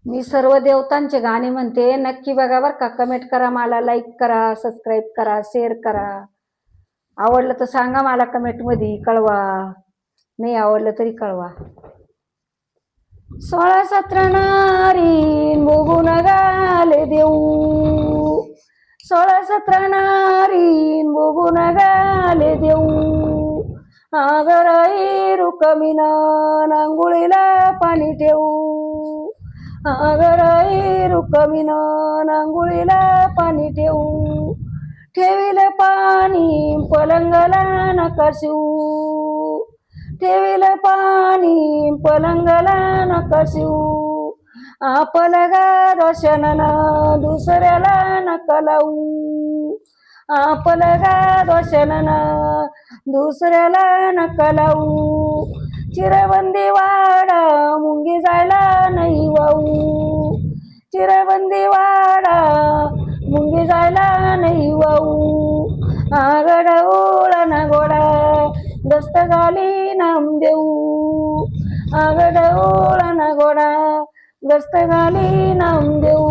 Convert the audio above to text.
मी सर्व देवतांचे गाणे म्हणते, नक्की बघा बरं का. कमेंट करा, मला लाईक करा, सबस्क्राईब करा, शेअर करा. आवडलं तर सांगा मला कमेंट मध्ये, कळवा. नाही आवडलं तरी कळवा. 16-17 नारीन बघून गाले देऊ, 16-17 नारीन बघून गाले देऊ. आगराई रुकमिना नांगुळीला पाणी ठेवू, आगराई रुकमिना नांगुळीला पाणी ठेवू. ठेविल पाणी पलंगला नका शिवू, ठेविल पाणी पलंगला नका शिवू. आपलगा दोषणना दुसऱ्याला नका लावू, आपलगा दोषणना दुसऱ्याला नका लावू. चिरबंदी वाडा मुंगी जायला नाही वाहू, चिरबंदी वाडा मुंगी जायला नाही वाहू. आगड ओळण गोडा गस्त घाली नाम देऊ, आगड ओळण गोडा गस्त घाली नाम देऊ.